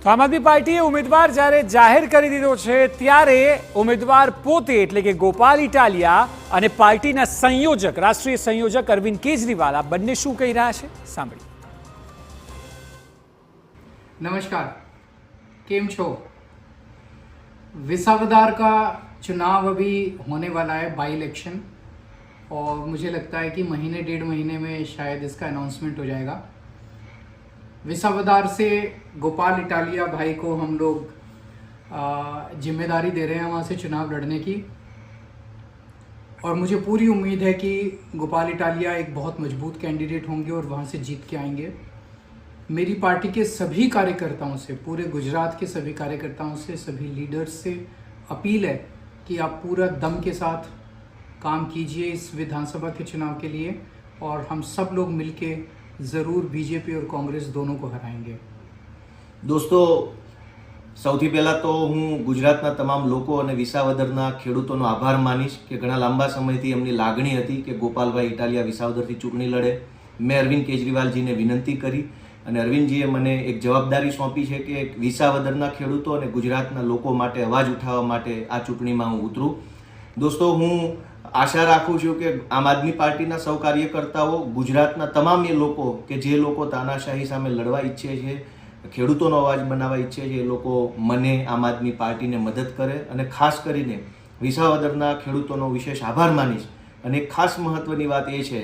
આમ આદમી પાર્ટીએ ઉમેદવાર જ્યારે જાહેર કરી દીધો છે ત્યારે ઉમેદવાર પોતે એટલે કે ગોપાલ ઇટાલિયા અને પાર્ટીના સંયોજક રાષ્ટ્રીય સંયોજક અરવિંદ કેજરીવાલ આ બંને શું કહી રહ્યા છે સાંભળીએ। नमस्कार, केम छो। विसावदार का चुनाव अभी होने वाला है, बाई इलेक्शन, और मुझे लगता है कि महीने डेढ़ महीने में शायद इसका अनाउंसमेंट हो जाएगा। विसावदार से गोपाल इटालिया भाई को हम लोग जिम्मेदारी दे रहे हैं वहाँ से चुनाव लड़ने की, और मुझे पूरी उम्मीद है कि गोपाल इटालिया एक बहुत मजबूत कैंडिडेट होंगे और वहाँ से जीत के आएंगे। मेरी पार्टी के सभी कार्यकर्ताओं से, पूरे गुजरात के सभी कार्यकर्ताओं से, सभी लीडर्स से अपील है कि आप पूरा दम के साथ काम कीजिए इस विधानसभा के चुनाव के लिए, और हम सब लोग मिलके ज़रूर बीजेपी और कांग्रेस दोनों को हराएंगे। दोस्तों, સૌથી પહેલાં તો હું ગુજરાતના તમામ લોકો અને વિસાવદરના ખેડૂતોનો આભાર માનીશ કે ઘણા લાંબા સમયથી એમની લાગણી હતી કે ગોપાલભાઈ ઇટાલિયા વિસાવદરથી ચૂંટણી લડે। મેં અરવિંદ કેજરીવાલજીને વિનંતી કરી અને અરવિંદજીએ મને એક જવાબદારી સોંપી છે કે વિસાવદરના ખેડૂતો અને ગુજરાતના લોકો માટે અવાજ ઉઠાવવા માટે આ ચૂંટણીમાં હું ઉતરું। દોસ્તો, હું આશા રાખું છું કે આમ આદમી પાર્ટીના સૌ કાર્યકર્તાઓ, ગુજરાતના તમામ એ લોકો કે જે લોકો તાનાશાહી સામે લડવા ઈચ્છે છે, ખેડૂતોનો અવાજ બનાવવા ઈચ્છે છે, એ લોકો મને આમ આદમી પાર્ટીને મદદ કરે અને ખાસ કરીને વિસાવદરના ખેડૂતોનો વિશેષ આભાર માનીશ। અને એક ખાસ મહત્વની વાત એ છે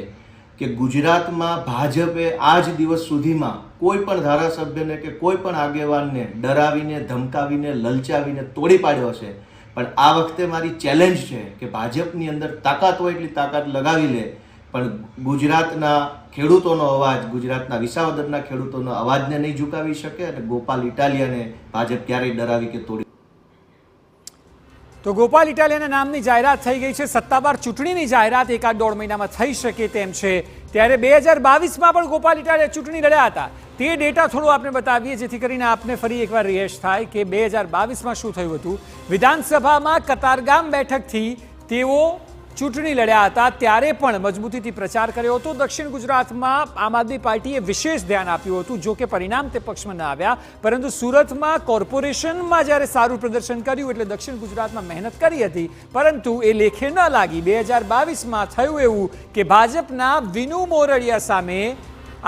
કે ગુજરાતમાં ભાજપે આજ દિવસ સુધીમાં કોઈ પણ ધારાસભ્યને કે કોઈ પણ આગેવાનને ડરાવીને, ધમકાવીને, લલચાવીને તોડી પાડ્યો છે। પણ આ વખતે મારી ચેલેન્જ છે કે ભાજપની અંદર તાકાત હોય એટલી તાકાત લગાવી લે, પણ ગુજરાતના ખેડૂતોનો અવાજ, ગુજરાતના વિસાવદરના ખેડૂતોનો અવાજને નહીં ઝુકાવી શકે અને ગોપાલ ઇટાલિયાને ભાજપ ક્યારેય ડરાવી કે તોડી। તો ગોપાલ ઇટાલિયાના નામની જાહેરાત થઈ ગઈ છે। સત્તાવાર ચૂંટણીની જાહેરાત એકાદ દોઢ મહિનામાં થઈ શકે તેમ છે। ત્યારે 2022માં પણ ગોપાલ ઇટાલિયા ચૂંટણી લડ્યા હતા। તે ડેટા થોડું આપણે બતાવીએ જેથી કરીને આપને ફરી એકવાર રિહેશ થાય કે 2022માં શું થયું હતું। વિધાનસભામાં કતારગામ બેઠકથી તેઓ ચૂંટણી લડ્યા હતા, ત્યારે પણ મજબૂતીથી પ્રચાર કર્યો હતો। દક્ષિણ ગુજરાતમાં આમ આદમી પાર્ટીએ વિશેષ ધ્યાન આપ્યું હતું, જો કે પરિણામ તે પક્ષમાં ન આવ્યા, પરંતુ સુરતમાં કોર્પોરેશનમાં જ્યારે સારું પ્રદર્શન કર્યું એટલે દક્ષિણ ગુજરાતમાં મહેનત કરી હતી, પરંતુ એ લેખે ન લાગી। 2022માં થયું એવું કે ભાજપના વિનુ મોરડિયા સામે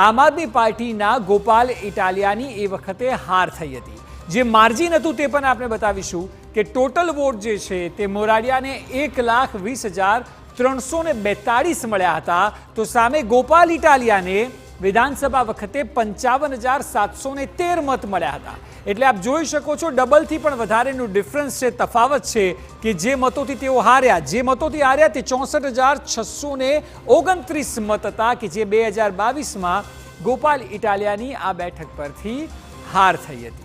આમ આદમી પાર્ટીના ગોપાલ ઇટાલિયાની એ વખતે હાર થઈ હતી। જે માર્જિન હતું તે પણ આપણે બતાવીશું કે ટોટલ વોટ જે છે તે મોરાડિયાને 1,20,342 મળ્યા હતા, તો સામે ગોપાલ ઇટાલિયાને વિધાનસભા વખતે 55,713 મત મળ્યા હતા। એટલે આપ જોઈ શકો છો ડબલથી પણ વધારેનું ડિફરન્સ છે, તફાવત છે કે જે મતોથી તેઓ હાર્યા, જે મતોથી હાર્યા તે 64,629 મત હતા કે જે 2022માં ગોપાલ ઇટાલિયાની આ બેઠક પરથી હાર થઈ હતી।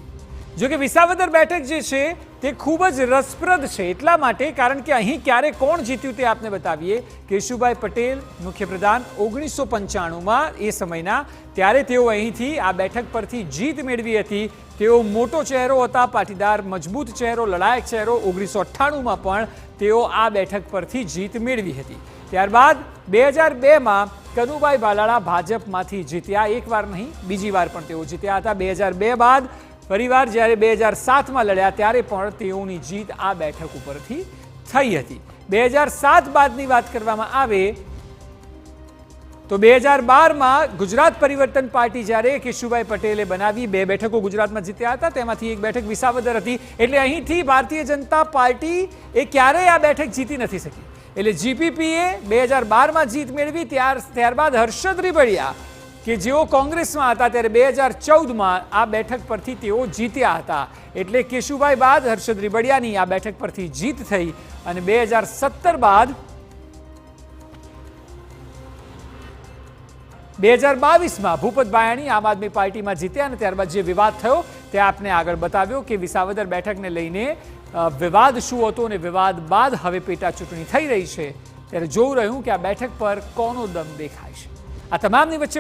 જો કે વિસાવદર બેઠક જે છે તે ખૂબ જ રસપ્રદ છે એટલા માટે કારણ કે અહીં ક્યારે કોણ જીત્યું તે આપને બતાવીએ। કેશુભાઈ પટેલ મુખ્યપ્રધાન 1995માં એ સમયના, ત્યારે તેઓ અહીંથી આ બેઠક પરથી જીત મેળવી હતી। તેઓ મોટો ચહેરો હતા, પાટીદાર મજબૂત ચહેરો, લડાયક ચહેરો। 1998માં પણ તેઓ આ બેઠક પરથી જીત મેળવી હતી। ત્યારબાદ 2002માં કનુભાઈ બાલાળા ભાજપમાંથી જીત્યા, એકવાર નહીં બીજી વાર પણ તેઓ જીત્યા હતા। 2002 બાદ ફરીવાર જ્યારે 2007માં લડ્યા ત્યારે પણ તેઓની જીત આ બેઠક ઉપરથી થઈ હતી। 2007 બાદની વાત કરવામાં આવે તો 2012માં ગુજરાત પરિવર્તન પાર્ટી જ્યારે કેશુભાઈ પટેલે બનાવી, 2 બેઠકો ગુજરાતમાં જીત્યા હતા, તેમાંથી એક બેઠક વિસાવદર હતી। એટલે અહીંથી ભારતીય જનતા પાર્ટી એ ક્યારેય આ બેઠક જીતી નથી શકી। એટલે જીપીપીએ 2012માં જીત મેળવી, ત્યારબાદ હર્ષદ રીબડિયા કે જેઓ કોંગ્રેસમાં હતા ત્યારે 2014માં આ બેઠક પરથી તેઓ જીત્યા હતા। એટલે કેશુભાઈ બાદ હર્ષદ રીબડિયાની આ બેઠક પરથી જીત થઈ અને 2017 બાદ 2022માં ભૂપત ભાયાણી આમ આદમી પાર્ટીમાં જીત્યા અને ત્યારબાદ જે વિવાદ થયો તે આપને આગળ બતાવ્યો કે વિસાવદર બેઠકને લઈને વિવાદ શું હતો અને વિવાદ બાદ હવે પેટા ચૂંટણી થઈ રહી છે। ત્યારે જોવું રહ્યું કે આ બેઠક પર કોનો દમ દેખાય છે। આ તમામની વચ્ચે